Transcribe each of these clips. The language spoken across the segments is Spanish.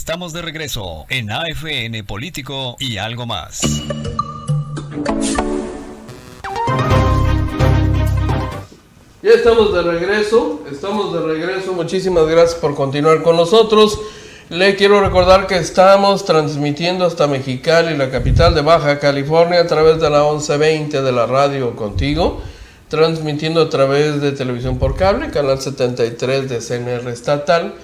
Estamos de regreso en AFN Político y algo más. Ya estamos de regreso, muchísimas gracias por continuar con nosotros. Le quiero recordar que estamos transmitiendo hasta Mexicali, la capital de Baja California, a través de la 1120 de la radio Contigo, transmitiendo a través de televisión por cable, canal 73 de CNR estatal,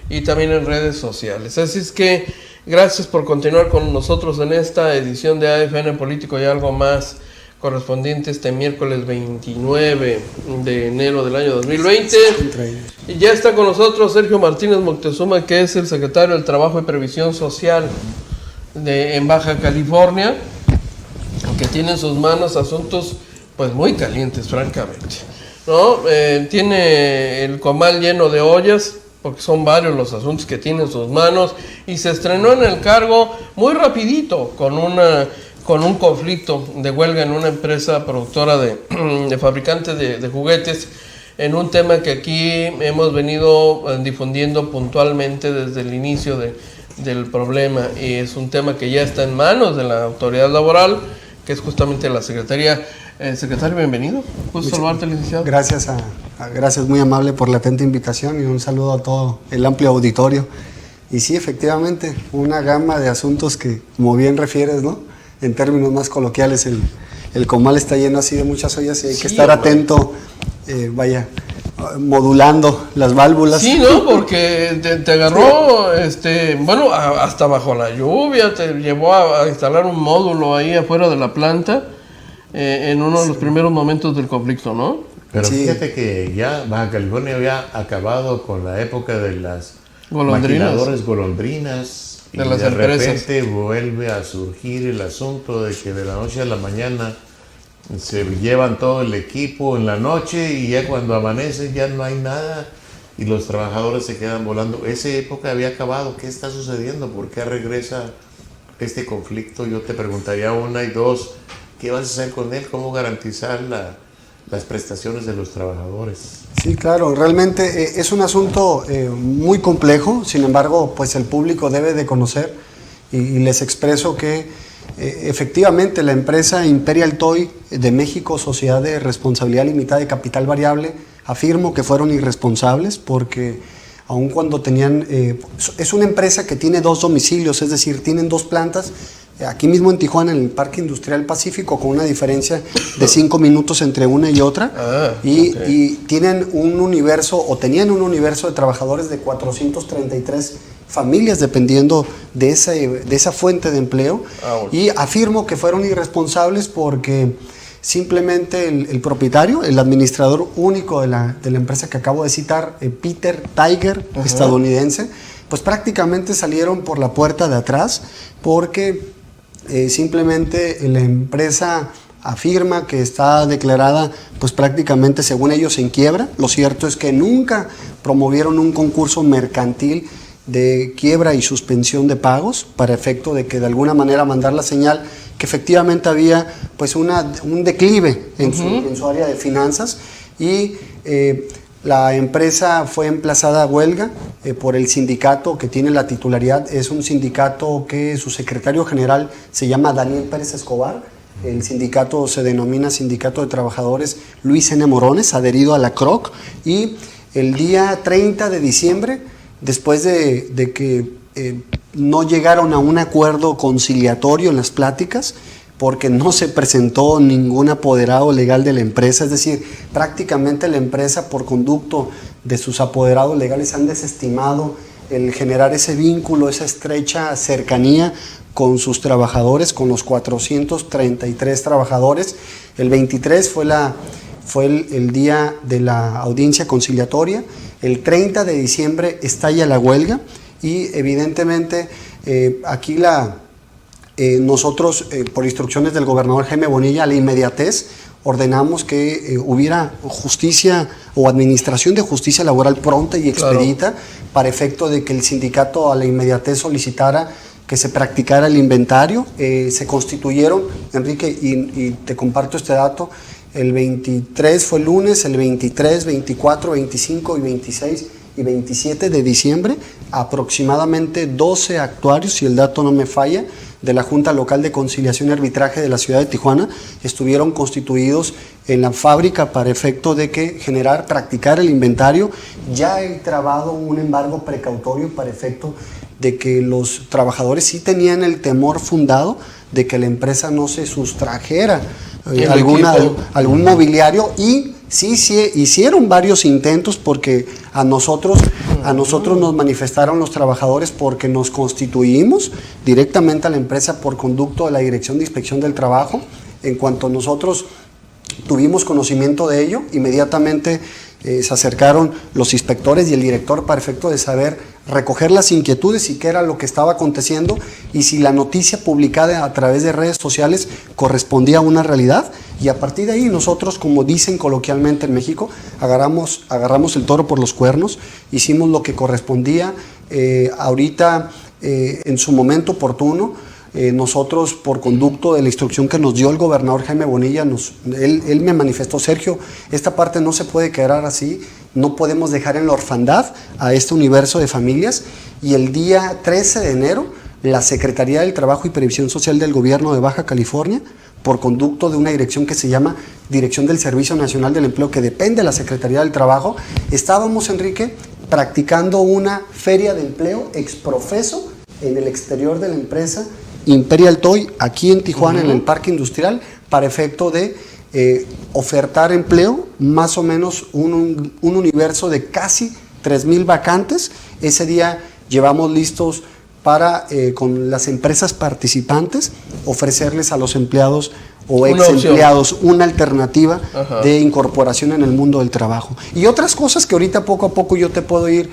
y también en redes sociales. Así es que gracias por continuar con nosotros en esta edición de AFN Político y algo más, correspondiente este miércoles 29 de enero del año 2020. Y ya está con nosotros Sergio Martínez Moctezuma, que es el secretario del Trabajo y Previsión Social en Baja California, que tiene en sus manos asuntos pues muy calientes, francamente, ¿no? Tiene el comal lleno de ollas, porque son varios los asuntos que tiene en sus manos, y se estrenó en el cargo muy rapidito con un conflicto de huelga en una empresa productora de fabricantes de juguetes, en un tema que aquí hemos venido difundiendo puntualmente desde el inicio del problema, y es un tema que ya está en manos de la autoridad laboral, que es justamente la Secretaría. Secretario, bienvenido. Gusto saludarte, licenciado. Gracias, gracias, muy amable por la atenta invitación y un saludo a todo el amplio auditorio. Y sí, efectivamente, una gama de asuntos que, como bien refieres, ¿no? En términos más coloquiales, el comal está lleno así de muchas ollas y hay que estar atento, modulando las válvulas. Sí, ¿no? Porque te agarró, bueno, hasta bajo la lluvia, te llevó a instalar un módulo ahí afuera de la planta, en uno de los primeros momentos del conflicto, ¿no? Pero fíjate que ya Baja California había acabado con la época de las maquiladoras golondrinas, y de repente vuelve a surgir el asunto de que de la noche a la mañana se llevan todo el equipo en la noche y ya cuando amanece ya no hay nada y los trabajadores se quedan volando. Esa época había acabado. ¿Qué está sucediendo? ¿Por qué regresa este conflicto? Yo te preguntaría una y dos, ¿qué vas a hacer con él? ¿Cómo garantizar las prestaciones de los trabajadores? Sí, claro, realmente es un asunto muy complejo, sin embargo, pues el público debe de conocer y les expreso que efectivamente la empresa Imperial Toy de México, Sociedad de Responsabilidad Limitada de Capital Variable, afirmo que fueron irresponsables porque aun cuando tenían, es una empresa que tiene 2 domicilios, es decir, tienen 2 plantas, aquí mismo en Tijuana, en el Parque Industrial Pacífico, con una diferencia de 5 minutos entre una y otra, y tienen un universo, o tenían un universo de trabajadores de 433 familias dependiendo de esa fuente de empleo, y afirmo que fueron irresponsables porque simplemente el propietario, el administrador único de la empresa que acabo de citar, Peter Tiger, estadounidense, pues prácticamente salieron por la puerta de atrás porque simplemente la empresa afirma que está declarada pues prácticamente según ellos en quiebra. Lo cierto es que nunca promovieron un concurso mercantil de quiebra y suspensión de pagos para efecto de que de alguna manera mandar la señal que efectivamente había pues un declive en su área de finanzas, y la empresa fue emplazada a huelga por el sindicato que tiene la titularidad. Es un sindicato que su secretario general se llama Daniel Pérez Escobar. El sindicato se denomina Sindicato de Trabajadores Luis N. Morones, adherido a la CROC, y el día 30 de diciembre, después de que no llegaron a un acuerdo conciliatorio en las pláticas, porque no se presentó ningún apoderado legal de la empresa, es decir, prácticamente la empresa por conducto de sus apoderados legales han desestimado el generar ese vínculo, esa estrecha cercanía con sus trabajadores, con los 433 trabajadores. El 23 fue el día de la audiencia conciliatoria. El 30 de diciembre estalla la huelga y evidentemente aquí nosotros, por instrucciones del gobernador Jaime Bonilla, a la inmediatez, ordenamos que hubiera justicia o administración de justicia laboral pronta y expedita, para efecto de que el sindicato a la inmediatez solicitara que se practicara el inventario. Se constituyeron, Enrique, y te comparto este dato, el 23 fue el lunes, el 23, 24, 25 y 26 y 27 de diciembre, aproximadamente 12 actuarios, si el dato no me falla, de la Junta Local de Conciliación y Arbitraje de la ciudad de Tijuana estuvieron constituidos en la fábrica para efecto de que practicar el inventario. Ya he trabado un embargo precautorio para efecto de que los trabajadores sí tenían el temor fundado de que la empresa no se sustrajera algún mobiliario, y sí hicieron varios intentos, porque a nosotros nos manifestaron los trabajadores porque nos constituimos directamente a la empresa por conducto de la Dirección de Inspección del Trabajo. En cuanto nosotros tuvimos conocimiento de ello, inmediatamente se acercaron los inspectores y el director para efecto de saber recoger las inquietudes y qué era lo que estaba aconteciendo y si la noticia publicada a través de redes sociales correspondía a una realidad. Y a partir de ahí nosotros, como dicen coloquialmente en México, agarramos el toro por los cuernos, hicimos lo que correspondía. Ahorita, en su momento oportuno, nosotros, por conducto de la instrucción que nos dio el gobernador Jaime Bonilla, él me manifestó: Sergio, esta parte no se puede quedar así, no podemos dejar en la orfandad a este universo de familias. Y el día 13 de enero, la Secretaría del Trabajo y Previsión Social del Gobierno de Baja California, por conducto de una dirección que se llama Dirección del Servicio Nacional del Empleo, que depende de la Secretaría del Trabajo, estábamos, Enrique, practicando una feria de empleo exprofeso en el exterior de la empresa Imperial Toy, aquí en Tijuana, en el Parque Industrial, para efecto de ofertar empleo, más o menos un universo de casi 3,000 vacantes. Ese día llevamos listos para, con las empresas participantes, ofrecerles a los empleados o ex empleados una alternativa de incorporación en el mundo del trabajo. Y otras cosas que ahorita poco a poco yo te puedo ir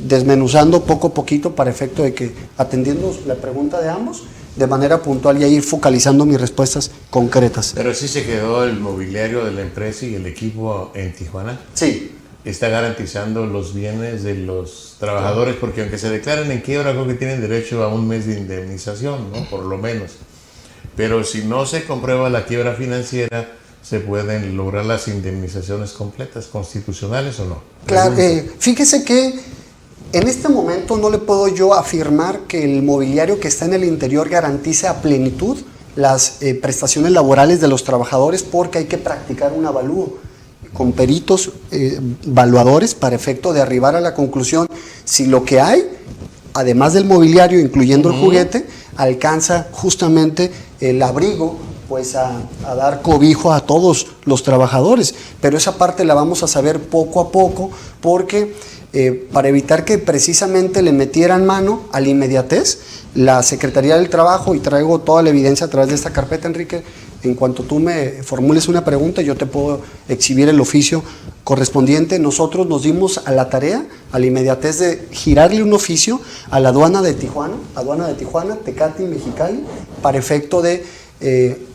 desmenuzando poco a poquito para efecto de que, atendiendo la pregunta de ambos, de manera puntual y a ir focalizando mis respuestas concretas. Pero sí se quedó el mobiliario de la empresa y el equipo en Tijuana. Sí. Está garantizando los bienes de los trabajadores, porque aunque se declaren en quiebra, creo que tienen derecho a un mes de indemnización, ¿no? Por lo menos. Pero si no se comprueba la quiebra financiera, se pueden lograr las indemnizaciones completas, constitucionales o no. Claro, fíjese que en este momento no le puedo yo afirmar que el mobiliario que está en el interior garantice a plenitud las prestaciones laborales de los trabajadores, porque hay que practicar un avalúo con peritos evaluadores para efecto de arribar a la conclusión si lo que hay, además del mobiliario, incluyendo el juguete, alcanza justamente el abrigo, pues a dar cobijo a todos los trabajadores. Pero esa parte la vamos a saber poco a poco, porque para evitar que precisamente le metieran mano a la inmediatez, la Secretaría del Trabajo, y traigo toda la evidencia a través de esta carpeta, Enrique, en cuanto tú me formules una pregunta, yo te puedo exhibir el oficio correspondiente. Nosotros nos dimos a la tarea, a la inmediatez, de girarle un oficio a la aduana de Tijuana, Tecate y Mexicali, para efecto de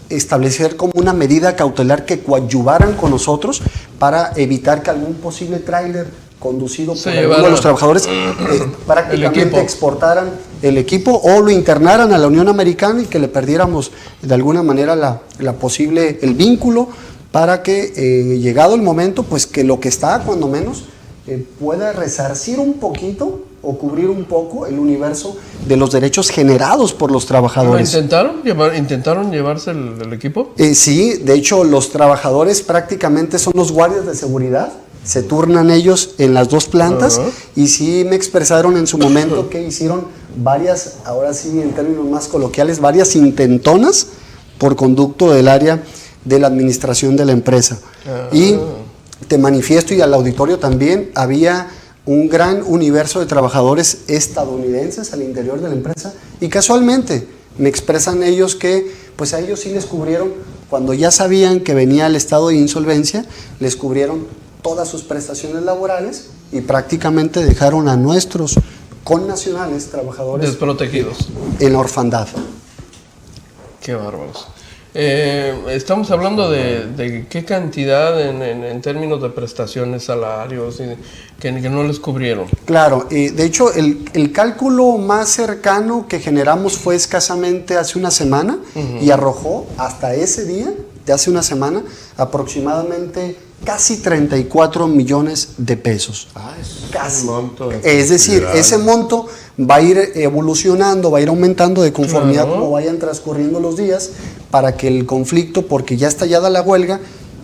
establecer como una medida cautelar que coadyuvaran con nosotros para evitar que algún posible tráiler conducido por alguno de los trabajadores prácticamente exportaran el equipo o lo internaran a la Unión Americana y que le perdiéramos de alguna manera el vínculo, para que llegado el momento, pues que lo que está, cuando menos, pueda resarcir un poquito o cubrir un poco el universo de los derechos generados por los trabajadores. ¿Intentaron llevarse el equipo? Sí, de hecho los trabajadores prácticamente son los guardias de seguridad, se turnan ellos en las dos plantas, y sí me expresaron en su momento que hicieron varias, ahora sí en términos más coloquiales, varias intentonas por conducto del área de la administración de la empresa. Y te manifiesto, y al auditorio también, había un gran universo de trabajadores estadounidenses al interior de la empresa, y casualmente me expresan ellos que pues a ellos sí les cubrieron, cuando ya sabían que venía el estado de insolvencia, les cubrieron todas sus prestaciones laborales y prácticamente dejaron a nuestros connacionales trabajadores desprotegidos en la orfandad. Qué bárbaros. Estamos hablando de qué cantidad en términos de prestaciones, salarios, que no les cubrieron. Claro, de hecho el cálculo más cercano que generamos fue escasamente hace una semana, y arrojó hasta ese día de hace una semana, aproximadamente casi 34 millones de pesos. Es un monto. Es decir, ese monto va a ir evolucionando, va a ir aumentando de conformidad como vayan transcurriendo los días, para que el conflicto, porque ya está estallada la huelga,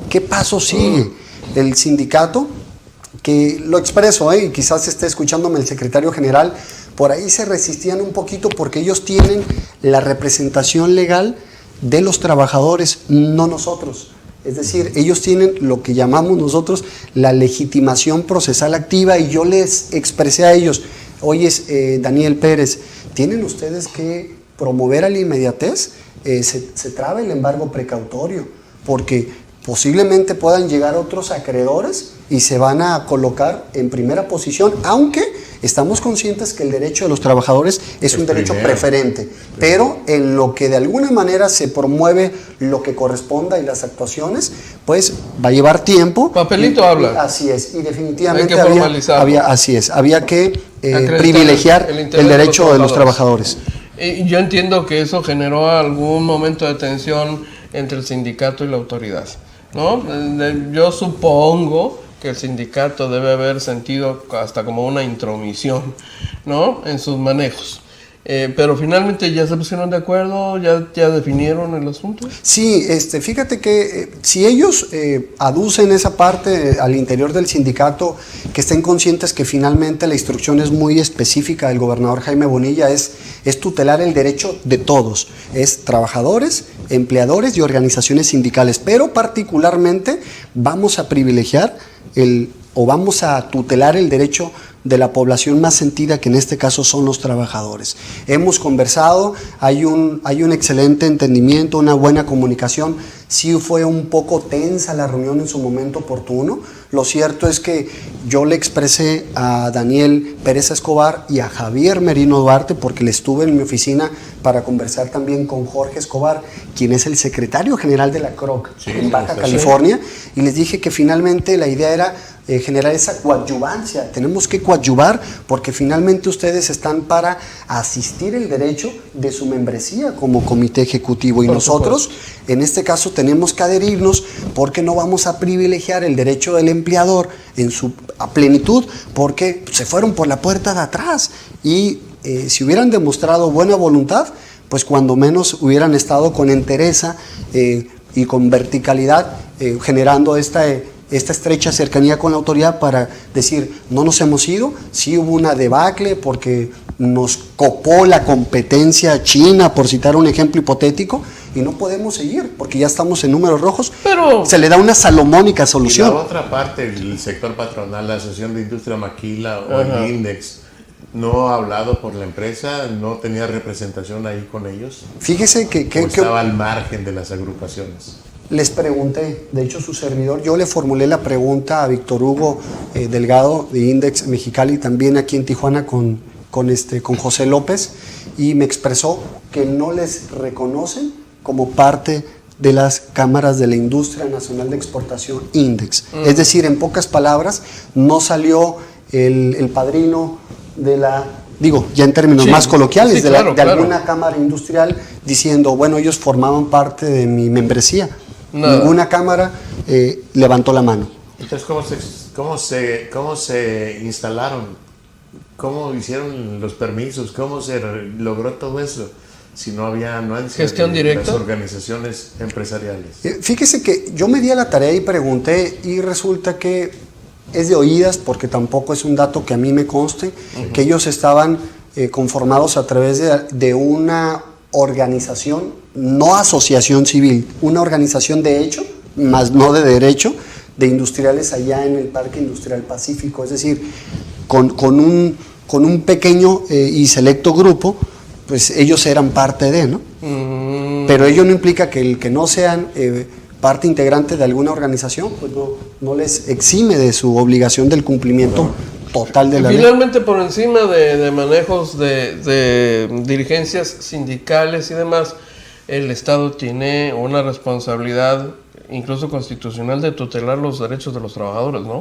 ¿qué paso sigue? El sindicato, que lo expreso, y quizás esté escuchándome el secretario general, por ahí se resistían un poquito porque ellos tienen la representación legal de los trabajadores, no nosotros. Es decir, ellos tienen lo que llamamos nosotros la legitimación procesal activa, y yo les expresé a ellos, oye, Daniel Pérez, tienen ustedes que promover a la inmediatez, se traba el embargo precautorio, porque posiblemente puedan llegar otros acreedores y se van a colocar en primera posición, aunque estamos conscientes que el derecho de los trabajadores es un derecho preferente, pero en lo que de alguna manera se promueve lo que corresponda y las actuaciones, pues va a llevar tiempo. Papelito habla. Así es, y definitivamente había que privilegiar el derecho de los trabajadores. Y yo entiendo que eso generó algún momento de tensión entre el sindicato y la autoridad, ¿no? Yo supongo que el sindicato debe haber sentido hasta como una intromisión, ¿no?, en sus manejos. Pero finalmente ya se pusieron de acuerdo, ya definieron el asunto. Sí, fíjate que si ellos aducen esa parte al interior del sindicato, que estén conscientes que finalmente la instrucción es muy específica del gobernador Jaime Bonilla, es tutelar el derecho de todos, es trabajadores, empleadores y organizaciones sindicales, pero particularmente vamos a privilegiar vamos a tutelar el derecho de la población más sentida, que en este caso son los trabajadores. Hemos conversado, hay un excelente entendimiento, una buena comunicación. Sí fue un poco tensa la reunión en su momento oportuno. Lo cierto es que yo le expresé a Daniel Pérez Escobar y a Javier Merino Duarte, porque le estuve en mi oficina para conversar también con Jorge Escobar, quien es el secretario general de la CROC en Baja California, y les dije que finalmente la idea era generar esa coadyuvancia. Tenemos que coadyuvar porque finalmente ustedes están para asistir el derecho de su membresía como comité ejecutivo, y nosotros en este caso tenemos que adherirnos, porque no vamos a privilegiar el derecho del empleador en su plenitud, porque se fueron por la puerta de atrás, y si hubieran demostrado buena voluntad, pues cuando menos hubieran estado con entereza y con verticalidad, generando esta estrecha cercanía con la autoridad para decir, no nos hemos ido. Sí hubo una debacle porque nos copó la competencia china, por citar un ejemplo hipotético, y no podemos seguir porque ya estamos en números rojos, pero se le da una salomónica solución. Y la otra parte, el sector patronal, la Asociación de Industria Maquila o el INDEX, ¿no ha hablado por la empresa? ¿No tenía representación ahí con ellos? Fíjese que estaba al margen de las agrupaciones. Les pregunté, de hecho su servidor, yo le formulé la pregunta a Víctor Hugo Delgado de Index Mexicali, también aquí en Tijuana con José López, y me expresó que no les reconocen como parte de las cámaras de la Industria Nacional de Exportación Index. Es decir, en pocas palabras, no salió el padrino de la, ya en términos más coloquiales, de alguna cámara industrial diciendo, bueno, ellos formaban parte de mi membresía. Nada. Ninguna cámara levantó la mano. Entonces, ¿cómo se instalaron? ¿Cómo hicieron los permisos? ¿Cómo se logró todo eso? Si no había anuencia ¿Gestión directa? Las organizaciones empresariales. Fíjese que yo me di a la tarea y pregunté, y resulta que es de oídas, porque tampoco es un dato que a mí me conste, que ellos estaban conformados a través de una organización, no asociación civil, una organización de hecho, más no de derecho, de industriales allá en el Parque Industrial Pacífico. Es decir, con un pequeño y selecto grupo, pues ellos eran parte de, ¿no? Pero ello no implica que el que no sean parte integrante de alguna organización, pues no les exime de su obligación del cumplimiento total de la ley. Finalmente, por encima de manejos de dirigencias sindicales y demás, el Estado tiene una responsabilidad, incluso constitucional, de tutelar los derechos de los trabajadores, ¿no?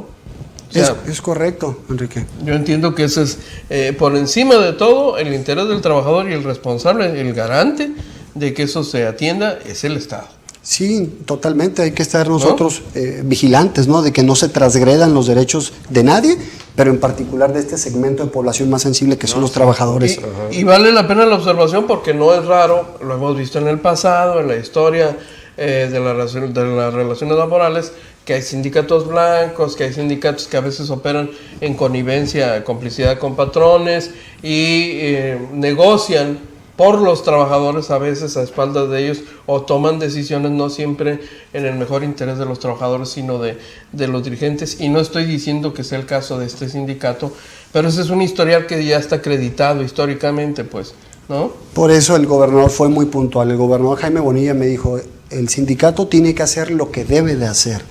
O sea, es correcto, Enrique. Yo entiendo que ese es, por encima de todo, el interés del trabajador, y el responsable, el garante de que eso se atienda, es el Estado. Sí, totalmente. Hay que estar nosotros vigilantes, ¿no? De que no se transgredan los derechos de nadie, pero en particular de este segmento de población más sensible que son los trabajadores. Y vale la pena la observación porque no es raro, lo hemos visto en el pasado, en la historia de las relaciones laborales, que hay sindicatos blancos, que hay sindicatos que a veces operan en connivencia, complicidad con patrones y negocian por los trabajadores a veces a espaldas de ellos, o toman decisiones no siempre en el mejor interés de los trabajadores, sino de los dirigentes. Y no estoy diciendo que sea el caso de este sindicato, pero ese es un historial que ya está acreditado históricamente, pues, ¿no? Por eso el gobernador fue muy puntual. El gobernador Jaime Bonilla me dijo, el sindicato tiene que hacer lo que debe de hacer.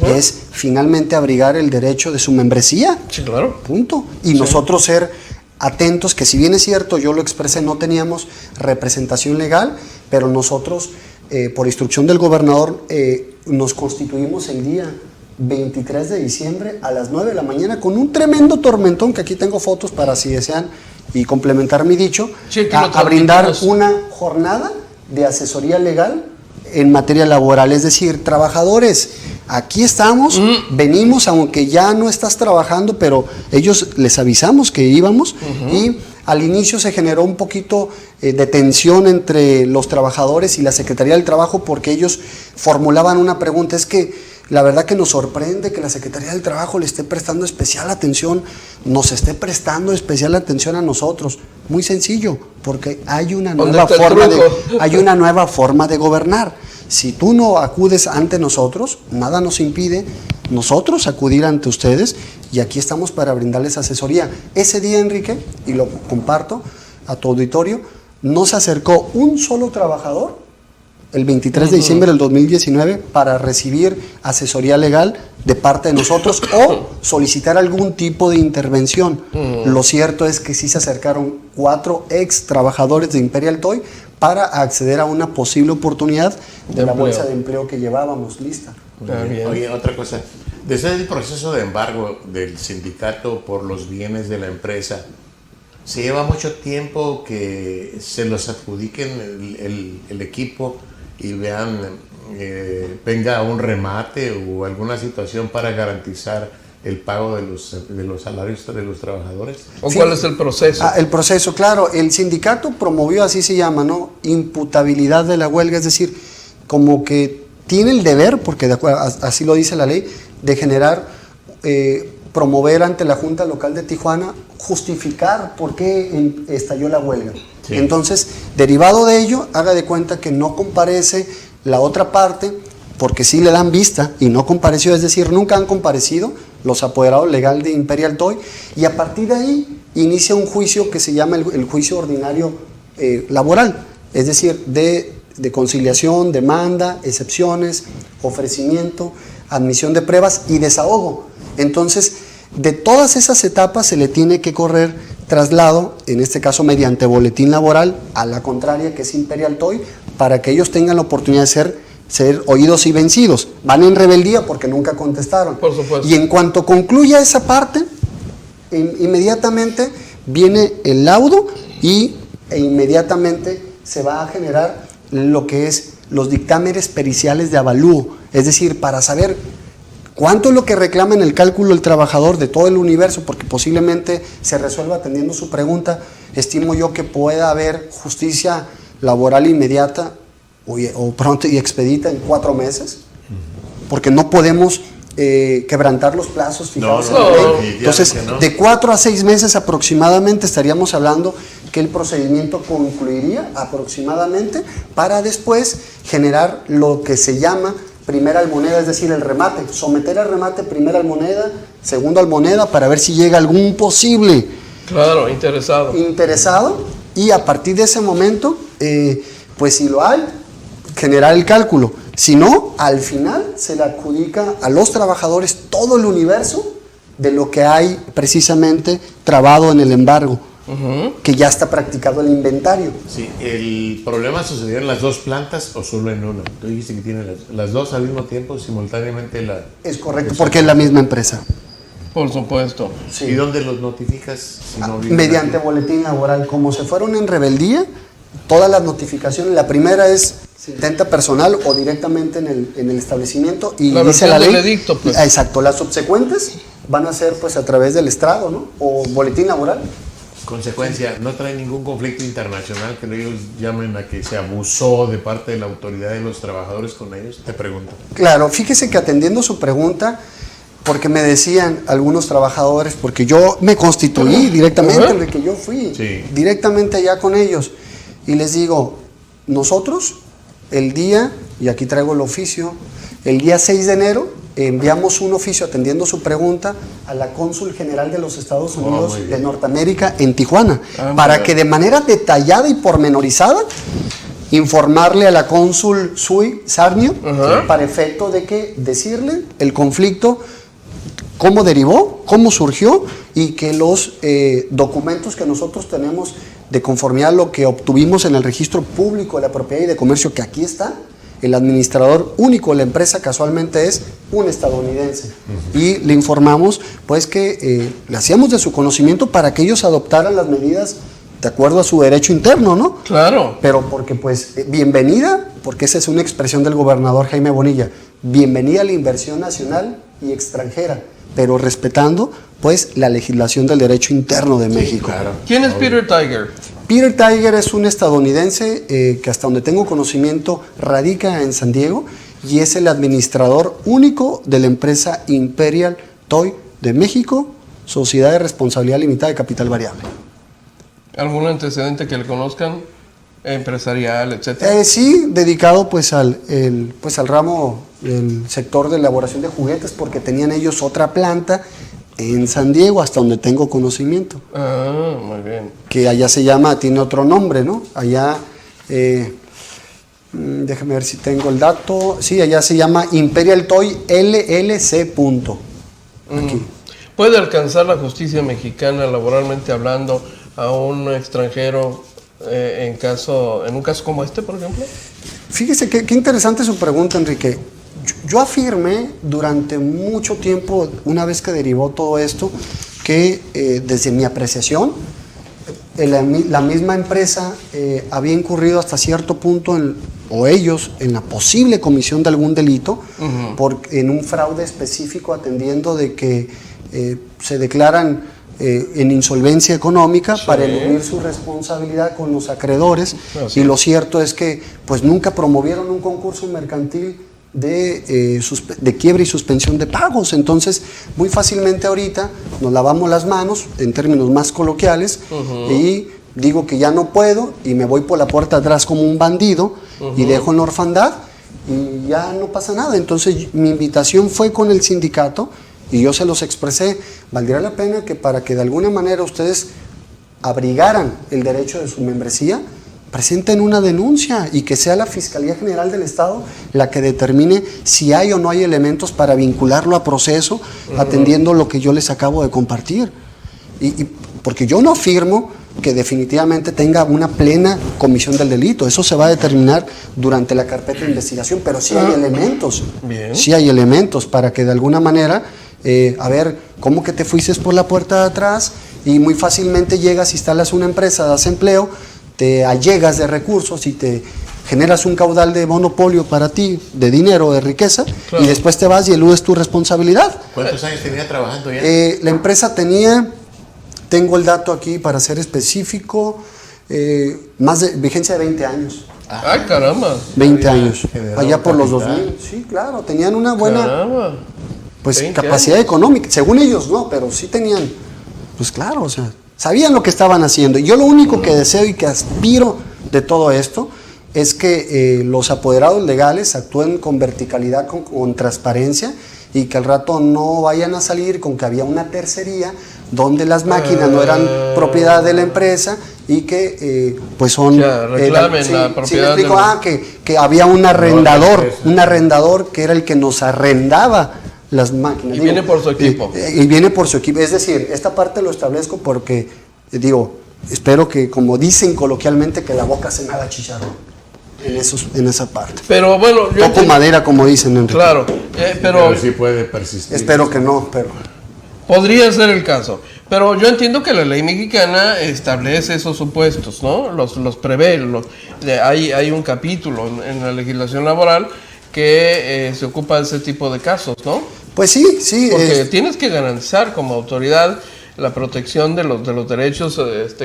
Es finalmente abrigar el derecho de su membresía. Sí, claro. Punto. Y nosotros ser atentos, que si bien es cierto, yo lo expresé, no teníamos representación legal, pero nosotros, por instrucción del gobernador, nos constituimos el día 23 de diciembre a las 9 de la mañana con un tremendo tormentón, que aquí tengo fotos para si desean y complementar mi dicho, sí, a brindar una jornada de asesoría legal en materia laboral. Es decir, trabajadores, aquí estamos, venimos, aunque ya no estás trabajando, pero ellos les avisamos que íbamos, y al inicio se generó un poquito de tensión entre los trabajadores y la Secretaría del Trabajo, porque ellos formulaban una pregunta. Es que la verdad que nos sorprende que la Secretaría del Trabajo le esté prestando especial atención, nos esté prestando especial atención a nosotros. Muy sencillo, porque hay una nueva forma de gobernar. Si tú no acudes ante nosotros, nada nos impide nosotros acudir ante ustedes, y aquí estamos para brindarles asesoría. Ese día, Enrique, y lo comparto a tu auditorio, no se acercó un solo trabajador el 23 de diciembre del 2019 para recibir asesoría legal de parte de nosotros o solicitar algún tipo de intervención. Lo cierto es que sí se acercaron 4 ex trabajadores de Imperial Toy para acceder a una posible oportunidad de la bolsa de empleo que llevábamos lista. Oye, otra cosa, desde el proceso de embargo del sindicato por los bienes de la empresa, ¿se lleva mucho tiempo que se los adjudiquen el equipo y venga un remate o alguna situación para garantizar el pago de los salarios de los trabajadores? ¿O cuál es el proceso? El proceso, claro, el sindicato promovió, así se llama, ¿no? Imputabilidad de la huelga, es decir, como que tiene el deber, porque así lo dice la ley, de generar, promover ante la Junta Local de Tijuana, justificar por qué estalló la huelga. Sí. Entonces, derivado de ello, haga de cuenta que no comparece la otra parte, porque sí le dan vista y no compareció, es decir, nunca han comparecido los apoderados legal de Imperial Toy, y a partir de ahí inicia un juicio que se llama el juicio ordinario laboral, es decir, de conciliación, demanda, excepciones, ofrecimiento, admisión de pruebas y desahogo. Entonces, de todas esas etapas se le tiene que correr traslado, en este caso mediante boletín laboral, a la contraria, que es Imperial Toy, para que ellos tengan la oportunidad de ser oídos y vencidos. Van en rebeldía porque nunca contestaron. Por supuesto. Y en cuanto concluya esa parte, inmediatamente viene el laudo e inmediatamente se va a generar lo que es los dictámenes periciales de avalúo, es decir, para saber cuánto es lo que reclama en el cálculo el trabajador de todo el universo, porque posiblemente se resuelva atendiendo su pregunta. Estimo yo que pueda haber justicia laboral inmediata o pronto y expedita en 4 meses, porque no podemos quebrantar los plazos fijados en la ley. Entonces, de 4 a 6 meses aproximadamente estaríamos hablando que el procedimiento concluiría aproximadamente, para después generar lo que se llama primera almoneda, es decir, el remate, someter al remate primera almoneda, segunda almoneda, para ver si llega algún posible interesado, y a partir de ese momento, pues si lo hay, generar el cálculo. Si no, al final se le adjudica a los trabajadores todo el universo de lo que hay precisamente trabado en el embargo, que ya está practicado el inventario. Sí, ¿el problema sucedió en las 2 plantas o solo en una? Tú dijiste que tienen las 2 al mismo tiempo, simultáneamente. Es correcto, porque es la misma empresa. Por supuesto. Sí. ¿Y dónde los notificas? Si no mediante boletín laboral. Como se fueron en rebeldía, todas las notificaciones. La primera es se intenta personal o directamente en el establecimiento y dice la ley. Del edicto, pues. Exacto, las subsecuentes van a ser pues a través del estrado, ¿no? O boletín laboral. Consecuencia, ¿no trae ningún conflicto internacional que ellos llamen a que se abusó de parte de la autoridad de los trabajadores con ellos? Te pregunto. Claro, fíjese que atendiendo su pregunta, porque me decían algunos trabajadores, porque yo me constituí directamente, Enrique, yo fui directamente allá con ellos y les digo, nosotros el día, y aquí traigo el oficio, el día 6 de enero enviamos un oficio atendiendo su pregunta a la cónsul general de los Estados Unidos de Norteamérica en Tijuana, para que de manera detallada y pormenorizada informarle a la cónsul Sui Sarnio para efecto de que decirle el conflicto, cómo derivó, cómo surgió y que los documentos que nosotros tenemos de conformidad a lo que obtuvimos en el registro público de la propiedad y de comercio, que aquí está, el administrador único de la empresa casualmente es un estadounidense. Y le informamos pues que le hacíamos de su conocimiento para que ellos adoptaran las medidas de acuerdo a su derecho interno, ¿no? Claro. Pero porque pues bienvenida, porque esa es una expresión del gobernador Jaime Bonilla, bienvenida a la inversión nacional y extranjera, pero respetando pues la legislación del derecho interno de México. Claro. ¿Quién es Peter Tiger? Peter Tiger es un estadounidense que hasta donde tengo conocimiento radica en San Diego y es el administrador único de la empresa Imperial Toy de México, sociedad de responsabilidad limitada de capital variable. ¿Algún antecedente que le conozcan? Empresarial, etcétera. Sí, dedicado pues al ramo del sector de elaboración de juguetes, porque tenían ellos otra planta en San Diego, hasta donde tengo conocimiento. Ah, muy bien. Que allá se llama, tiene otro nombre, ¿no? Allá, déjame ver si tengo el dato. Sí, allá se llama Imperial Toy LLC. Aquí. ¿Puede alcanzar la justicia mexicana, laboralmente hablando, a un extranjero en un caso como este, por ejemplo? Fíjese qué interesante su pregunta, Enrique. Yo afirmé durante mucho tiempo, una vez que derivó todo esto, que desde mi apreciación, la misma empresa había incurrido hasta cierto punto, o ellos, en la posible comisión de algún delito, en un fraude específico, atendiendo de que se declaran en insolvencia económica para eludir su responsabilidad con los acreedores. Y lo cierto es que pues nunca promovieron un concurso mercantil de quiebra y suspensión de pagos. Entonces muy fácilmente ahorita nos lavamos las manos en términos más coloquiales y digo que ya no puedo y me voy por la puerta atrás como un bandido y dejo en la orfandad y ya no pasa nada. Entonces mi invitación fue con el sindicato y yo se los expresé, valdría la pena que para que de alguna manera ustedes abrigaran el derecho de su membresía, presenten una denuncia y que sea la Fiscalía General del Estado la que determine si hay o no hay elementos para vincularlo a proceso, atendiendo lo que yo les acabo de compartir. Y porque yo no afirmo que definitivamente tenga una plena comisión del delito, eso se va a determinar durante la carpeta de investigación, pero sí hay elementos, sí hay elementos para que de alguna manera, a ver, ¿cómo que te fuiste por la puerta de atrás? Y muy fácilmente llegas, instalas una empresa, das empleo, te allegas de recursos y te generas un caudal de monopolio para ti, de dinero, de riqueza, y después te vas y eludes tu responsabilidad. ¿Cuántos años tenía trabajando ya? La empresa tengo el dato aquí para ser específico, vigencia de 20 años. ¡Ay, caramba! 20 años, allá por los 2000. Sí, claro, tenían una buena capacidad económica. Según ellos no, pero sí tenían, pues claro, o sea, sabían lo que estaban haciendo. Y yo lo único que deseo y que aspiro de todo esto es que los apoderados legales actúen con verticalidad, con transparencia, y que al rato no vayan a salir con que había una tercería donde las máquinas no eran propiedad de la empresa y que pues son reclamen la propiedad. Que había un arrendador que era el que nos arrendaba las máquinas. Y viene por su equipo. Y viene por su equipo. Es decir, esta parte lo establezco porque, espero que, como dicen coloquialmente, que la boca se me haga chicharrón en esa parte. Pero bueno, toco madera, como dicen, Enrique. Claro, pero sí puede persistir. Espero que no, pero... Podría ser el caso, pero yo entiendo que la ley mexicana establece esos supuestos, ¿no? Los prevé. Hay un capítulo en la legislación laboral que se ocupa de ese tipo de casos, ¿no? Pues sí. Porque tienes que garantizar como autoridad la protección de los derechos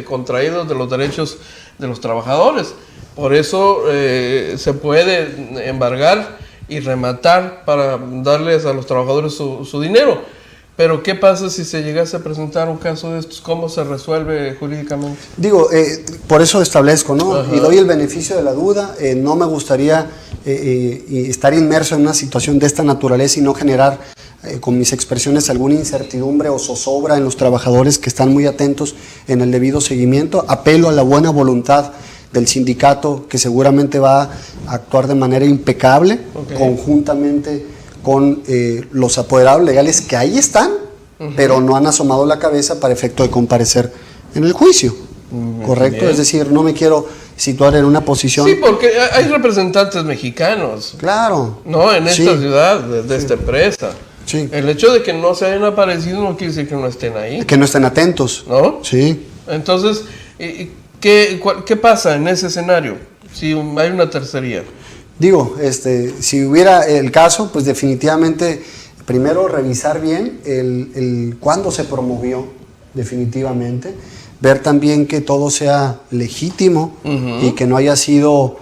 contraídos, de los derechos de los trabajadores. Por eso se puede embargar y rematar para darles a los trabajadores su dinero. Pero ¿qué pasa si se llegase a presentar un caso de estos? ¿Cómo se resuelve jurídicamente? Digo, por eso establezco, ¿no? Ajá. Y doy el beneficio de la duda. No me gustaría estar inmerso en una situación de esta naturaleza y no generar con mis expresiones alguna incertidumbre o zozobra en los trabajadores que están muy atentos en el debido seguimiento. Apelo a la buena voluntad del sindicato, que seguramente va a actuar de manera impecable, conjuntamente con los apoderados legales que ahí están, pero no han asomado la cabeza para efecto de comparecer en el juicio. ¿Correcto? Bien. Es decir, no me quiero situar en una posición... Sí, porque hay representantes mexicanos. Claro. ¿No? En esta ciudad, de esta empresa. Sí. El hecho de que no se hayan aparecido no quiere decir que no estén ahí. Que no estén atentos. ¿No? Sí. Entonces, ¿qué pasa en ese escenario? Si hay una tercería. Digo, si hubiera el caso, pues definitivamente, primero revisar bien el cuándo se promovió, definitivamente, ver también que todo sea legítimo y que no haya sido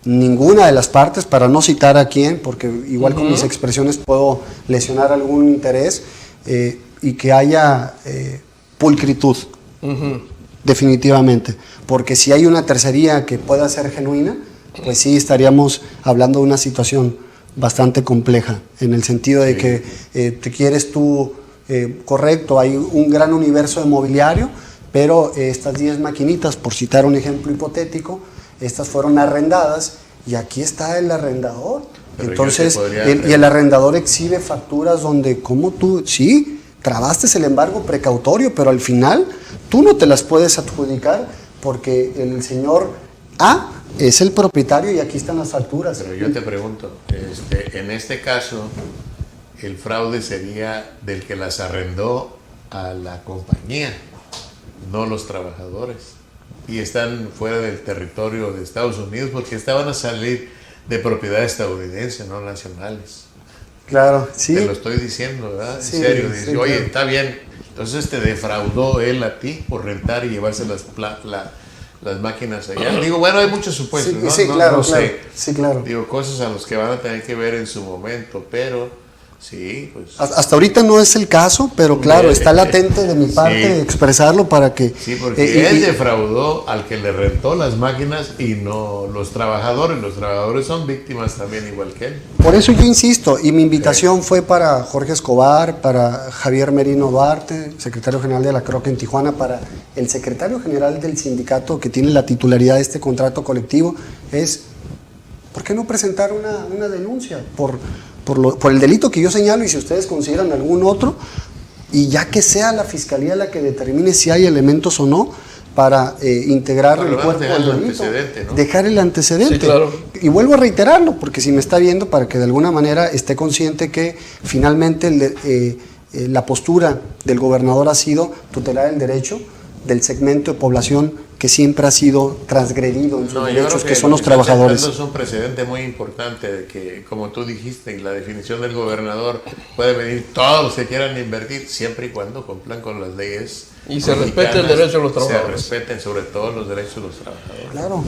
ninguna de las partes, para no citar a quién, porque igual con mis expresiones puedo lesionar algún interés, y que haya pulcritud, definitivamente, porque si hay una tercería que pueda ser genuina, pues sí estaríamos hablando de una situación bastante compleja, en el sentido de que te quieres tú, correcto, hay un gran universo de mobiliario, pero estas 10 maquinitas, por citar un ejemplo hipotético, estas fueron arrendadas y aquí está el arrendador. Pero entonces, y el arrendador exhibe facturas donde, como tú, sí, trabaste el embargo precautorio, pero al final tú no te las puedes adjudicar porque el señor A es el propietario y aquí están las facturas. Pero yo te pregunto, en este caso, el fraude sería del que las arrendó a la compañía, no los trabajadores. Y están fuera del territorio de Estados Unidos porque estaban a salir de propiedad estadounidense, no nacionales. Claro, sí. Te lo estoy diciendo, ¿verdad? Sí, en serio. Dice, sí, oye, claro. Está bien. Entonces te defraudó él a ti por rentar y llevarse las máquinas allá. Digo, bueno, hay muchos supuestos, Sí, ¿no? sí, No claro. sé. Sí, claro. Digo, cosas a los que van a tener que ver en su momento, pero sí, pues... Hasta ahorita no es el caso, pero claro, está latente de mi parte expresarlo para que... Sí, porque él defraudó al que le rentó las máquinas y no los trabajadores. Los trabajadores son víctimas también igual que él. Por eso yo insisto, y mi invitación fue para Jorge Escobar, para Javier Merino Duarte, secretario general de la CROC en Tijuana, para el secretario general del sindicato que tiene la titularidad de este contrato colectivo, es, ¿por qué no presentar una denuncia por el delito que yo señalo y si ustedes consideran algún otro, y ya que sea la fiscalía la que determine si hay elementos o no para integrar el cuerpo del delito, ¿no? Dejar el antecedente. Sí, claro. Y vuelvo a reiterarlo, porque si me está viendo, para que de alguna manera esté consciente que finalmente la postura del gobernador ha sido tutelar el derecho del segmento de población que siempre ha sido transgredido en sus derechos, que son los trabajadores. Eso es un precedente muy importante de que, como tú dijiste, en la definición del gobernador puede venir todos los que quieran invertir, siempre y cuando cumplan con las leyes y se respete el derecho de los trabajadores. Se respeten sobre todo los derechos de los trabajadores. Claro.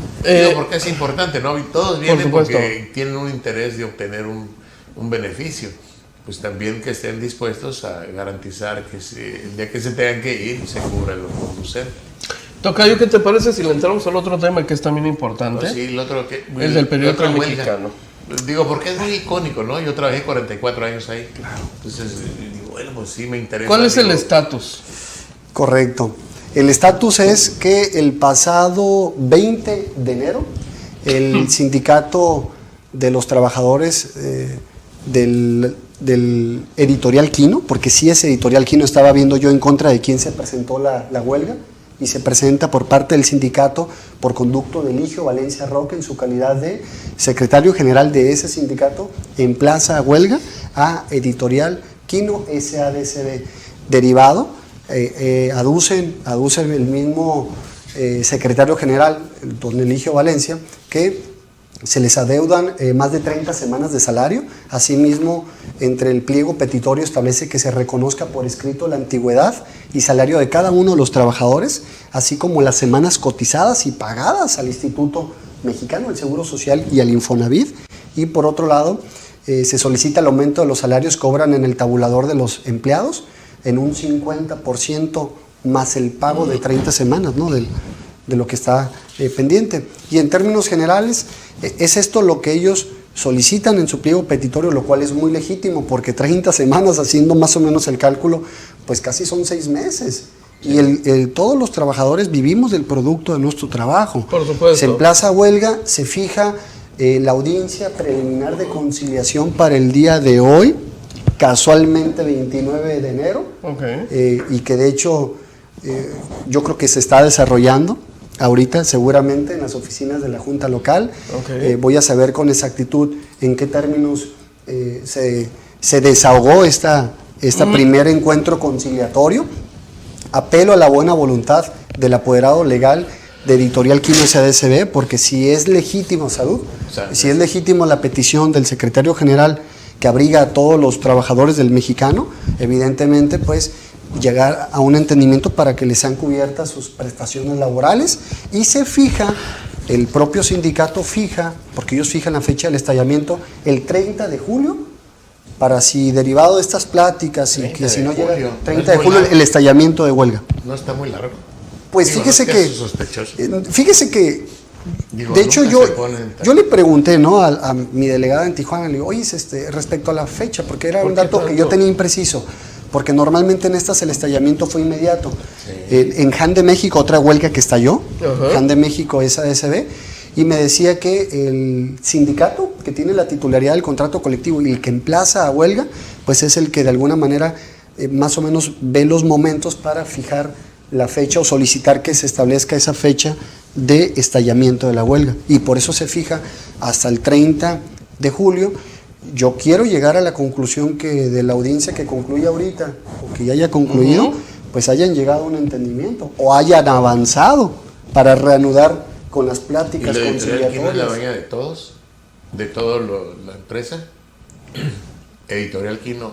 Porque es importante, ¿no? Y todos vienen porque tienen un interés de obtener un beneficio. Pues también que estén dispuestos a garantizar que el día que se tengan que ir se cubra lo conducente. Tocayo, ¿qué te parece si le entramos al otro tema que es también importante? No, sí, el otro que... El del periódico mexicano. Digo, porque es muy icónico, ¿no? Yo trabajé 44 años ahí. Claro. Entonces, digo, bueno, pues sí me interesa. ¿Cuál es el estatus? Correcto. El estatus es que el pasado 20 de enero, el sindicato de los trabajadores del editorial Quino, porque sí es editorial Quino, estaba viendo yo en contra de quién se presentó la huelga, y se presenta por parte del sindicato por conducto de Eligio Valencia Roque en su calidad de secretario general de ese sindicato, emplaza a huelga a editorial Quino SADCB derivado. Aduce el mismo secretario general, don Eligio Valencia, que se les adeudan más de 30 semanas de salario. Asimismo, entre el pliego petitorio establece que se reconozca por escrito la antigüedad y salario de cada uno de los trabajadores, así como las semanas cotizadas y pagadas al Instituto Mexicano del Seguro Social y al Infonavit. Y por otro lado, se solicita el aumento de los salarios que cobran en el tabulador de los empleados en un 50% más el pago de 30 semanas, ¿no?, de lo que está pendiente. Y en términos generales, es esto lo que ellos solicitan en su pliego petitorio, lo cual es muy legítimo, porque 30 semanas, haciendo más o menos el cálculo, pues casi son 6 meses. Y todos los trabajadores vivimos del producto de nuestro trabajo. Por supuesto. Se emplaza a huelga, se fija la audiencia preliminar de conciliación para el día de hoy, casualmente 29 de enero, y que de hecho yo creo que se está desarrollando ahorita seguramente en las oficinas de la Junta Local. Voy a saber con exactitud en qué términos se desahogó esta primer encuentro conciliatorio. Apelo a la buena voluntad del apoderado legal de Editorial Quino SADCB, porque si es legítimo, si es legítimo la petición del secretario general que abriga a todos los trabajadores del Mexicano, evidentemente pues llegar a un entendimiento para que les sean cubiertas sus prestaciones laborales, y se fija, el propio sindicato fija, porque ellos fijan la fecha del estallamiento, el 30 de julio, para si derivado de estas pláticas y que si no llega el 30 de julio el estallamiento de huelga. No está muy largo. Pues digo, fíjese que digo, de hecho yo le pregunté, ¿no?, a mi delegada en Tijuana, le digo, oye, respecto a la fecha, porque era un dato que yo tenía impreciso, porque normalmente en estas el estallamiento fue inmediato. En Han de México, otra huelga que estalló, Han de México SADCB, y me decía que el sindicato que tiene la titularidad del contrato colectivo y el que emplaza a huelga, pues es el que de alguna manera más o menos ve los momentos para fijar la fecha o solicitar que se establezca esa fecha de estallamiento de la huelga, y por eso se fija hasta el 30 de julio. Yo quiero llegar a la conclusión que de la audiencia que concluye ahorita, o que ya haya concluido, pues hayan llegado a un entendimiento, o hayan avanzado para reanudar con las pláticas conciliatorias. ¿Quién es la dueña de todos? ¿De toda la empresa? Editorial Quino,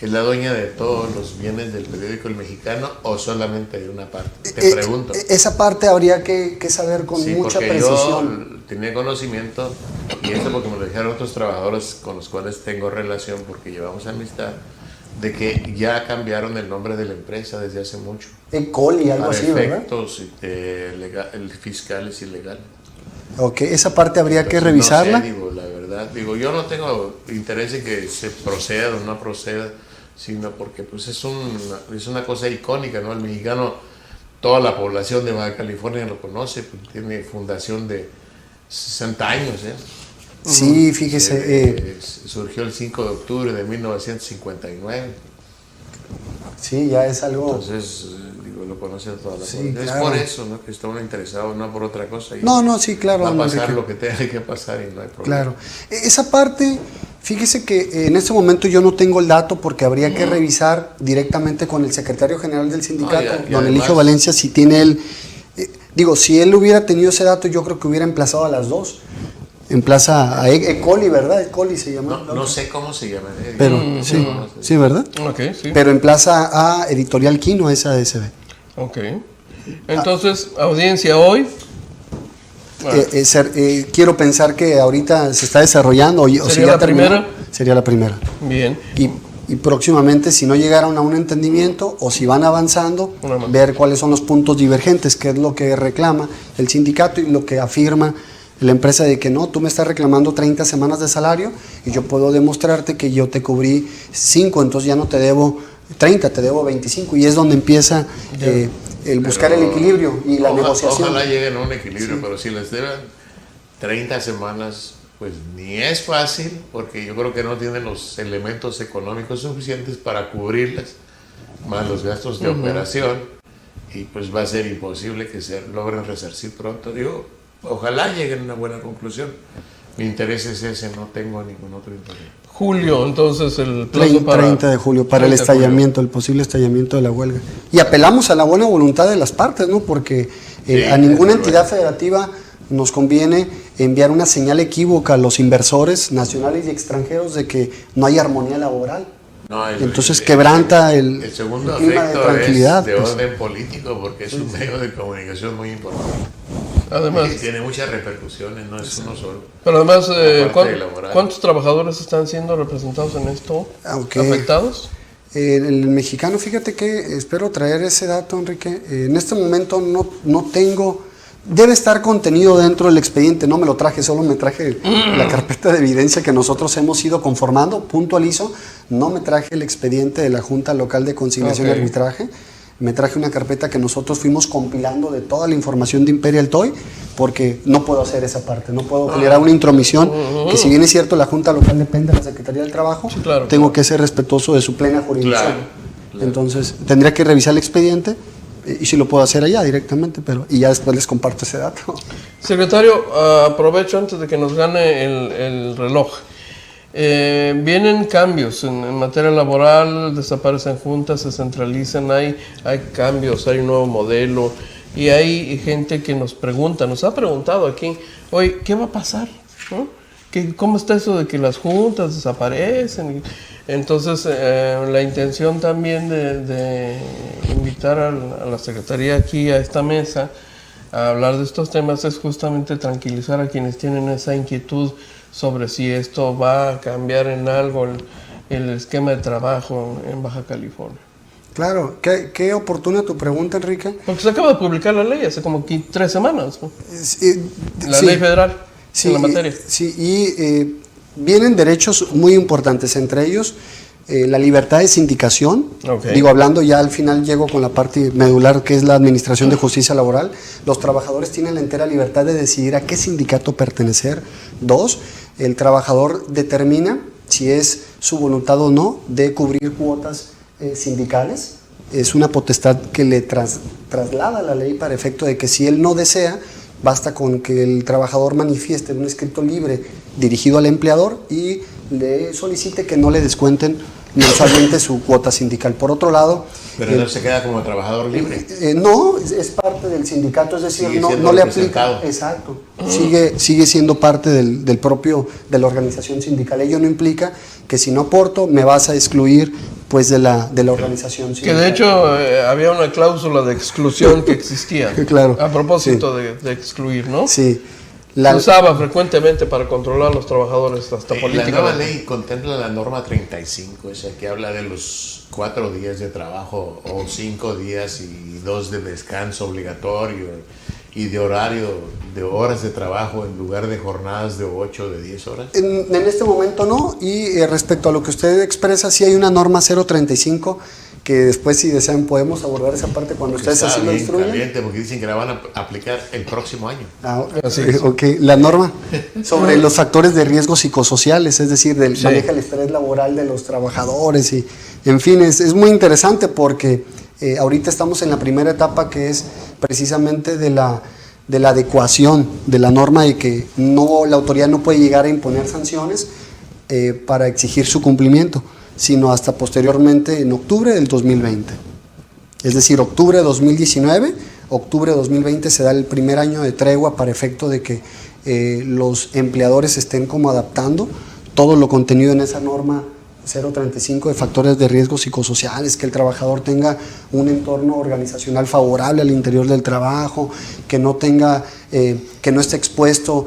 ¿es la dueña de todos los bienes del periódico El Mexicano o solamente de una parte? Te pregunto. Esa parte habría que saber con mucha precisión. Yo tenía conocimiento, y esto porque me lo dijeron otros trabajadores con los cuales tengo relación, porque llevamos amistad, de que ya cambiaron el nombre de la empresa desde hace mucho. Ecoli, algo así, ¿verdad? Efectos fiscales y legales. Ok, esa parte habría que revisarla. No sé, la verdad, yo no tengo interés en que se proceda o no proceda, sino porque pues es una cosa icónica, ¿no? El mexicano, toda la población de Baja California lo conoce, pues tiene fundación de 60 años, Sí, fíjese. Surgió el 5 de octubre de 1959. Sí, ya es algo... Entonces, lo conoce toda la sí, claro. Es por eso, ¿no?, que está uno interesado, no por otra cosa. No, sí, claro. Va a pasar lo que tenga que pasar y no hay problema. Claro. Esa parte, fíjese que en este momento yo no tengo el dato, porque habría que revisar directamente con el secretario general del sindicato, don Eligio Valencia, si tiene él... si él hubiera tenido ese dato, yo creo que hubiera emplazado a las dos. Emplaza a Ecoli, ¿verdad? Ecoli se llama. No sé cómo se llama. Pero sí, ¿verdad? Sí. Pero emplaza a Editorial Quino SADCB. Entonces, audiencia hoy. Quiero pensar que ahorita se está desarrollando. ¿Sería la primera? Sería la primera. Bien. Y próximamente, si no llegaron a un entendimiento o si van avanzando, ver cuáles son los puntos divergentes, qué es lo que reclama el sindicato y lo que afirma la empresa, de que no, tú me estás reclamando 30 semanas de salario y yo puedo demostrarte que yo te cubrí 5, entonces ya no te debo 30, te debo 25, y es donde empieza el buscar el equilibrio y la negociación. Ojalá lleguen a un equilibrio, pero si les deben 30 semanas, pues ni es fácil, porque yo creo que no tienen los elementos económicos suficientes para cubrirlas, más los gastos de operación, y pues va a ser imposible que se logren resarcir pronto. Ojalá lleguen a una buena conclusión. Mi interés es ese, no tengo ningún otro interés. julio, entonces el plazo 30 de julio para el estallamiento, el posible estallamiento de la huelga. Y apelamos a la buena voluntad de las partes, ¿no? Porque a ninguna entidad federativa nos conviene enviar una señal equívoca a los inversores nacionales y extranjeros de que no hay armonía laboral. No, entonces quebranta el segundo clima de efecto tranquilidad. Es de orden político, porque es un medio de comunicación muy importante. Además, y tiene muchas repercusiones, no es uno solo. Pero además, ¿cuántos trabajadores están siendo representados en esto? ¿Afectados? El mexicano, fíjate que espero traer ese dato, Enrique. En este momento no tengo. Debe estar contenido dentro del expediente, no me lo traje, solo me traje la carpeta de evidencia que nosotros hemos ido conformando, puntualizo, no me traje el expediente de la Junta Local de Conciliación y Arbitraje, me traje una carpeta que nosotros fuimos compilando de toda la información de Imperial Toy, porque no puedo hacer esa parte, no puedo generar una intromisión, que si bien es cierto la Junta Local depende de la Secretaría del Trabajo, tengo que ser respetuoso de su plena jurisdicción. Entonces tendría que revisar el expediente, y si lo puedo hacer allá directamente, y ya después les comparto ese dato. Secretario, aprovecho antes de que nos gane el reloj. Vienen cambios en materia laboral, desaparecen juntas, se centralizan, hay cambios, hay un nuevo modelo, y hay gente que nos ha preguntado aquí, oye, ¿qué va a pasar? ¿No? ¿Cómo está eso de que las juntas desaparecen? Entonces, la intención también de invitar a la Secretaría aquí a esta mesa a hablar de estos temas es justamente tranquilizar a quienes tienen esa inquietud sobre si esto va a cambiar en algo el esquema de trabajo en Baja California. Claro, qué oportuna tu pregunta, Enrique. Porque se acaba de publicar la ley hace como 3 semanas, ¿no? La ley federal en la materia. Sí, y vienen derechos muy importantes, entre ellos la libertad de sindicación. Digo, hablando ya al final llego con la parte medular que es la administración de justicia laboral. Los trabajadores tienen la entera libertad de decidir a qué sindicato pertenecer. 2, el trabajador determina si es su voluntad o no de cubrir cuotas sindicales. Es una potestad que le traslada la ley para efecto de que si él no desea, basta con que el trabajador manifieste en un escrito libre dirigido al empleador y le solicite que no le descuenten mensualmente su cuota sindical. Por otro lado... Pero no se queda como trabajador libre. No, es parte del sindicato, es decir, no le aplica... Exacto. Sigue siendo parte de la organización sindical. Ello no implica que si no aporto me vas a excluir pues de la organización sindical. Que de hecho había una cláusula de exclusión que existía. Claro. A propósito de excluir, ¿no? Sí. Se usaba frecuentemente para controlar a los trabajadores, hasta políticamente. La nueva ley contempla la norma 35, esa que habla de los 4 días de trabajo o 5 días y 2 de descanso obligatorio y de horario, de horas de trabajo en lugar de jornadas de 8 o de 10 horas. En este momento no, y respecto a lo que usted expresa, sí hay una norma 035 que después, si desean, podemos abordar esa parte cuando ustedes así lo instruyan. Caliente, porque dicen que la van a aplicar el próximo año. La norma sobre los factores de riesgo psicosociales, es decir, maneja el estrés laboral de los trabajadores, y en fin, es muy interesante porque ahorita estamos en la primera etapa, que es precisamente de la adecuación de la norma, y que la autoridad no puede llegar a imponer sanciones para exigir su cumplimiento, sino hasta posteriormente en octubre del 2020. Es decir, octubre de 2019, octubre de 2020 se da el primer año de tregua para efecto de que los empleadores estén como adaptando todo lo contenido en esa norma 035 de factores de riesgo psicosociales, que el trabajador tenga un entorno organizacional favorable al interior del trabajo, que no esté expuesto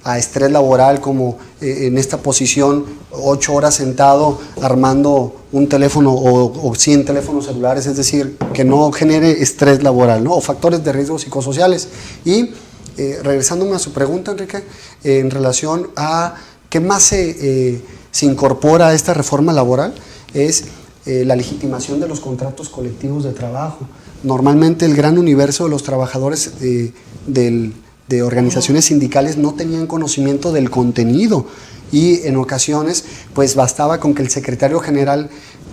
a estrés laboral, como en esta posición 8 horas sentado armando un teléfono o 100 teléfonos celulares, es decir, que no genere estrés laboral, ¿no? O factores de riesgo psicosociales. Y regresándome a su pregunta, Enrique, en relación a qué más se incorpora a esta reforma laboral, es la legitimación de los contratos colectivos de trabajo. Normalmente el gran universo de los trabajadores de organizaciones sindicales no tenían conocimiento del contenido, y en ocasiones pues bastaba con que el secretario general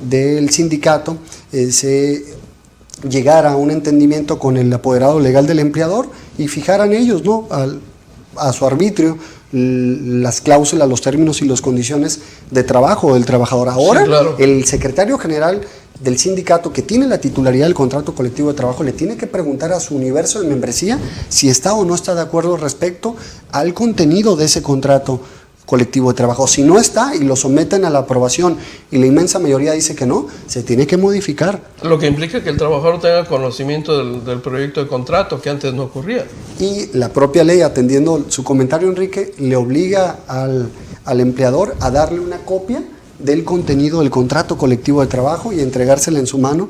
del sindicato se llegara a un entendimiento con el apoderado legal del empleador y fijaran ellos, ¿no?, a su arbitrio las cláusulas, los términos y las condiciones de trabajo del trabajador. Ahora, sí, claro, el secretario general del sindicato que tiene la titularidad del contrato colectivo de trabajo le tiene que preguntar a su universo de membresía si está o no está de acuerdo respecto al contenido de ese contrato colectivo de trabajo. Si no está y lo someten a la aprobación y la inmensa mayoría dice que no, se tiene que modificar. Lo que implica que el trabajador tenga conocimiento del proyecto de contrato, que antes no ocurría. Y la propia ley, atendiendo su comentario, Enrique, le obliga al empleador a darle una copia del contenido del contrato colectivo de trabajo y entregársela en su mano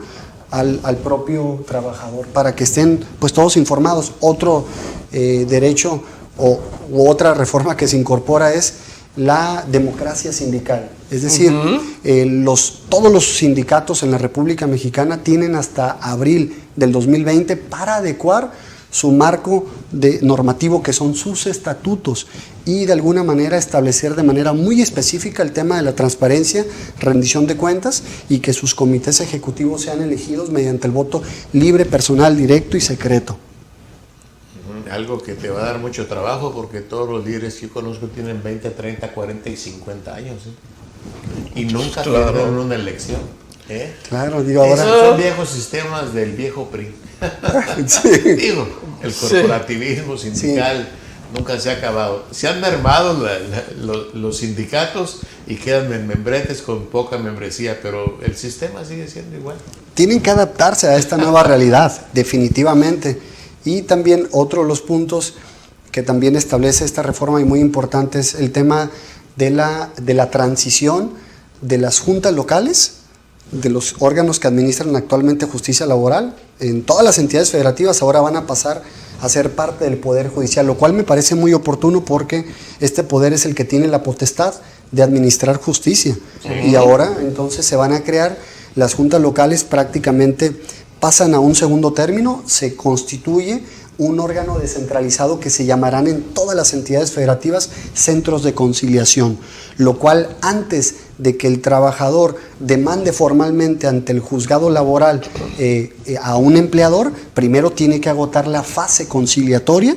al propio trabajador para que estén pues todos informados. Otro derecho u otra reforma que se incorpora es la democracia sindical. Es decir, todos los sindicatos en la República Mexicana tienen hasta abril del 2020 para adecuar su marco normativo, que son sus estatutos, y de alguna manera establecer de manera muy específica el tema de la transparencia, rendición de cuentas, y que sus comités ejecutivos sean elegidos mediante el voto libre, personal, directo y secreto. Algo que te va a dar mucho trabajo porque todos los líderes que yo conozco tienen 20, 30, 40 y 50 años. Y nunca pierden una elección. Claro, digo ahora. Son viejos sistemas del viejo PRI. Sí. Digo, el corporativismo sindical nunca se ha acabado. Se han mermado los sindicatos y quedan en membretes con poca membresía, pero el sistema sigue siendo igual. Tienen que adaptarse a esta nueva realidad, definitivamente. Y también otro de los puntos que también establece esta reforma y muy importante es el tema de la transición de las juntas locales, de los órganos que administran actualmente justicia laboral. En todas las entidades federativas ahora van a pasar a ser parte del Poder Judicial, lo cual me parece muy oportuno porque este poder es el que tiene la potestad de administrar justicia. Y ahora entonces se van a crear las juntas locales, prácticamente pasan a un segundo término, se constituye un órgano descentralizado que se llamarán en todas las entidades federativas centros de conciliación, lo cual antes de que el trabajador demande formalmente ante el juzgado laboral a un empleador, primero tiene que agotar la fase conciliatoria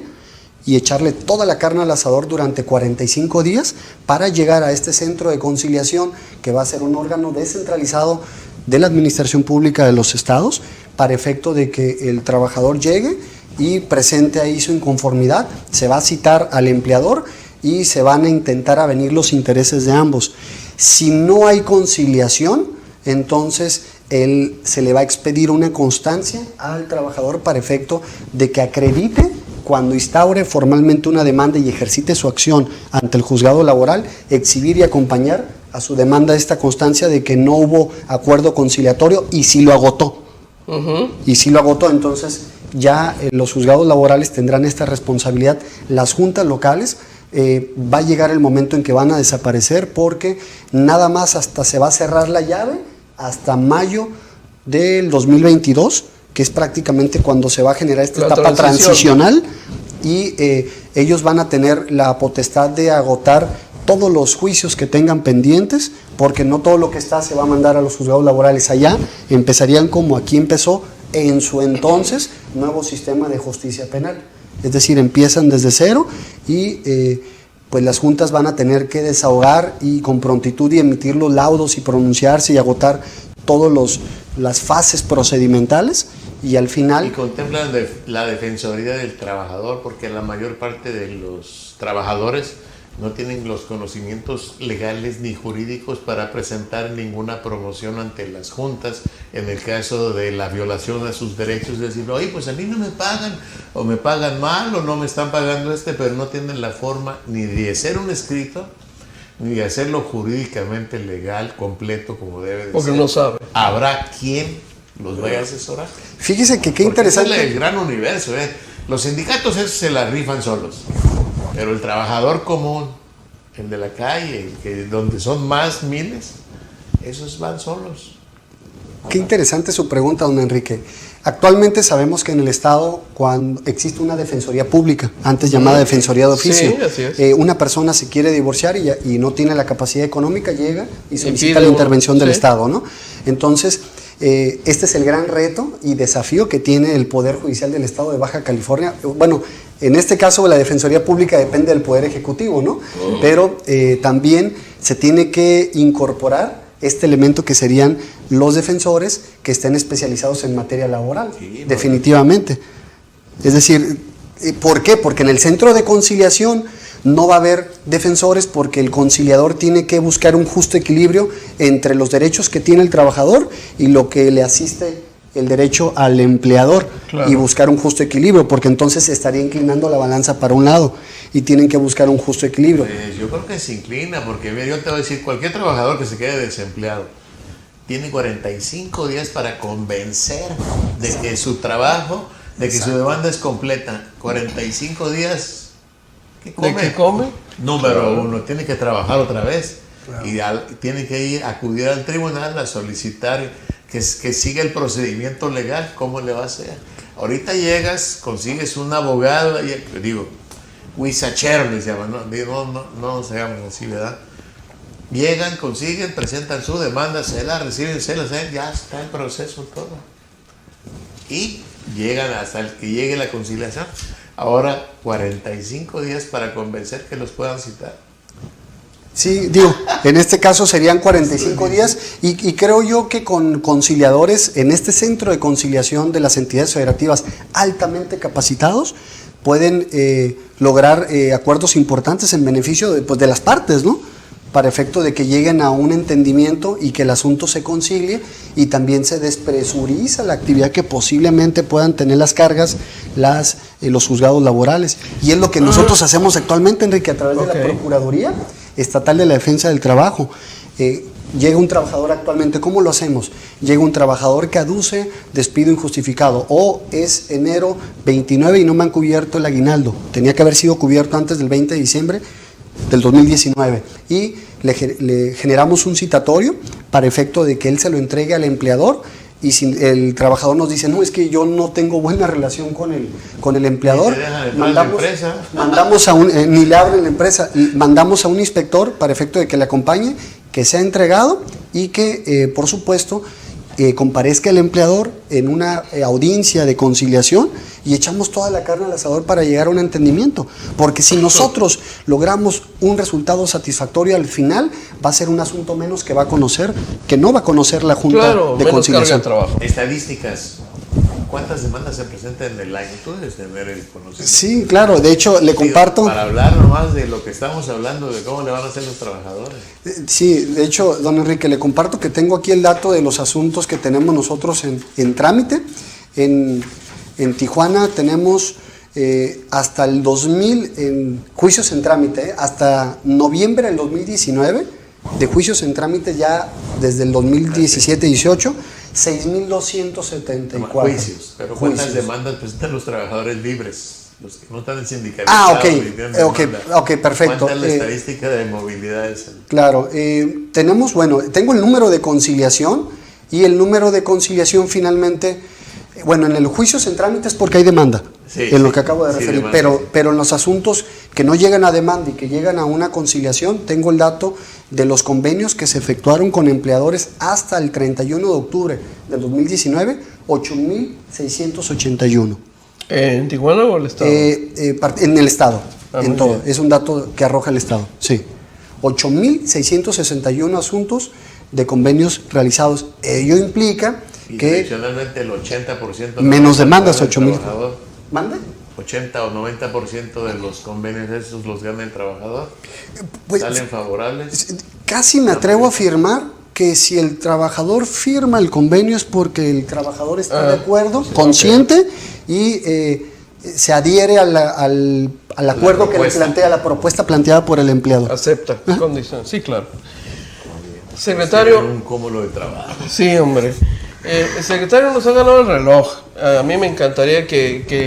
y echarle toda la carne al asador durante 45 días para llegar a este centro de conciliación, que va a ser un órgano descentralizado de la administración pública de los estados, para efecto de que el trabajador llegue y presente ahí su inconformidad. Se va a citar al empleador y se van a intentar avenir los intereses de ambos. Si no hay conciliación, entonces se le va a expedir una constancia al trabajador para efecto de que acredite, cuando instaure formalmente una demanda y ejercite su acción ante el juzgado laboral, exhibir y acompañar a su demanda esta constancia de que no hubo acuerdo conciliatorio y si lo agotó. Y si lo agotó, entonces ya los juzgados laborales tendrán esta responsabilidad. Las juntas locales va a llegar el momento en que van a desaparecer, porque nada más hasta se va a cerrar la llave hasta mayo del 2022, que es prácticamente cuando se va a generar esta etapa transicional, y ellos van a tener la potestad de agotar todos los juicios que tengan pendientes, porque no todo lo que está se va a mandar a los juzgados laborales allá. Empezarían como aquí empezó en su entonces nuevo sistema de justicia penal, es decir, empiezan desde cero y pues las juntas van a tener que desahogar y con prontitud y emitir los laudos y pronunciarse y agotar todas las fases procedimentales, y al final... Y contemplan la defensoría del trabajador, porque la mayor parte de los trabajadores no tienen los conocimientos legales ni jurídicos para presentar ninguna promoción ante las juntas en el caso de la violación a sus derechos, decir, oye, pues a mí no me pagan, o me pagan mal, o no me están pagando pero no tienen la forma ni de hacer un escrito, ni de hacerlo jurídicamente legal, completo, como debe de porque ser. No sabe. Habrá quien los vaya a asesorar. Fíjese que qué interesante. Es el gran universo, Los sindicatos esos se la rifan solos. Pero el trabajador común, el de la calle, donde son más miles, esos van solos. Qué interesante su pregunta, don Enrique. Actualmente sabemos que en el Estado, cuando existe una defensoría pública, antes llamada defensoría de oficio, sí, así es. Una persona se quiere divorciar y no tiene la capacidad económica, llega y solicita la intervención del Estado, ¿no? Entonces, Este es el gran reto y desafío que tiene el Poder Judicial del Estado de Baja California. Bueno, en este caso la Defensoría Pública depende del Poder Ejecutivo, ¿no? Pero también se tiene que incorporar este elemento que serían los defensores que estén especializados en materia laboral, sí, definitivamente. Es decir, ¿por qué? Porque en el centro de conciliación no va a haber defensores, porque el conciliador tiene que buscar un justo equilibrio entre los derechos que tiene el trabajador y lo que le asiste el derecho al empleador, claro, y buscar un justo equilibrio, porque entonces se estaría inclinando la balanza para un lado y tienen que buscar un justo equilibrio. Pues yo creo que se inclina, porque yo te voy a decir, cualquier trabajador que se quede desempleado tiene 45 días para convencer de que su trabajo, de que su demanda es completa. 45 días. ¿Qué come? ¿De qué come? Número uno, tiene que trabajar otra vez, claro, y tiene que acudir al tribunal a solicitar que siga el procedimiento legal. ¿Cómo le va a hacer? Ahorita llegas, consigues un abogado, digo, huizachero les llaman, no se llaman así, ¿verdad? Llegan, consiguen, presentan su demanda, se la reciben, ya está el proceso todo. Y llegan hasta el que llegue la conciliación. Ahora 45 días para convencer que los puedan citar. Sí, digo, en este caso serían 45 días y creo yo que con conciliadores en este centro de conciliación de las entidades federativas altamente capacitados pueden lograr acuerdos importantes en beneficio de las partes, ¿no? Para efecto de que lleguen a un entendimiento y que el asunto se concilie y también se despresuriza la actividad que posiblemente puedan tener las cargas, los juzgados laborales. Y es lo que nosotros hacemos actualmente, Enrique, a través de la Procuraduría Estatal de la Defensa del Trabajo. Llega un trabajador actualmente, ¿cómo lo hacemos? Llega un trabajador que aduce despido injustificado, o es enero 29 y no me han cubierto el aguinaldo, tenía que haber sido cubierto antes del 20 de diciembre del 2019, y le generamos un citatorio para efecto de que él se lo entregue al empleador, y si el trabajador nos dice, no, es que yo no tengo buena relación con el empleador, mandamos a ni le abren la empresa, mandamos a un inspector para efecto de que le acompañe, que sea entregado y que, por supuesto, comparezca el empleador en una audiencia de conciliación y echamos toda la carne al asador para llegar a un entendimiento, porque si nosotros logramos un resultado satisfactorio al final, va a ser un asunto menos que no va a conocer la Junta de Conciliación. Estadísticas, ¿cuántas demandas se presentan en el año? Tú debes tener el conocimiento. Sí, claro, de hecho le comparto. Para hablar nomás de lo que estamos hablando, de cómo le van a hacer los trabajadores. Sí, de hecho, don Enrique, le comparto que tengo aquí el dato de los asuntos que tenemos nosotros en trámite. En Tijuana tenemos hasta el 2000 en juicios en trámite, hasta noviembre del 2019, de juicios en trámite ya desde el 2017-18, 6.274 juicios. Pero ¿cuántas demandas presentan los trabajadores libres? Los que no están en sindicalizados. Ok, perfecto. ¿Cuánta es la estadística de movilidad? Claro, tengo el número de conciliación, y el número de conciliación finalmente, en el juicio en trámite es porque hay demanda, lo que acabo de referir, pero en los asuntos que no llegan a demanda y que llegan a una conciliación, tengo el dato de los convenios que se efectuaron con empleadores hasta el 31 de octubre del 2019, 8.681. ¿En Tijuana o el Estado? En el Estado, en todo. Bien. Es un dato que arroja el Estado, sí. 8.661 asuntos de convenios realizados. Ello implica y que tradicionalmente el 80% menos demandas, 8.000. ¿Mande? 80 o 90% de los convenios esos los gana el trabajador. ¿Salen favorables? Casi me atrevo a afirmar que si el trabajador firma el convenio es porque el trabajador está de acuerdo, consciente, y se adhiere al acuerdo que le plantea, la propuesta planteada por el empleador. Acepta condiciones, sí, claro. Secretario. Un cúmulo de trabajo. Sí, hombre. El secretario nos ha ganado el reloj. A mí me encantaría que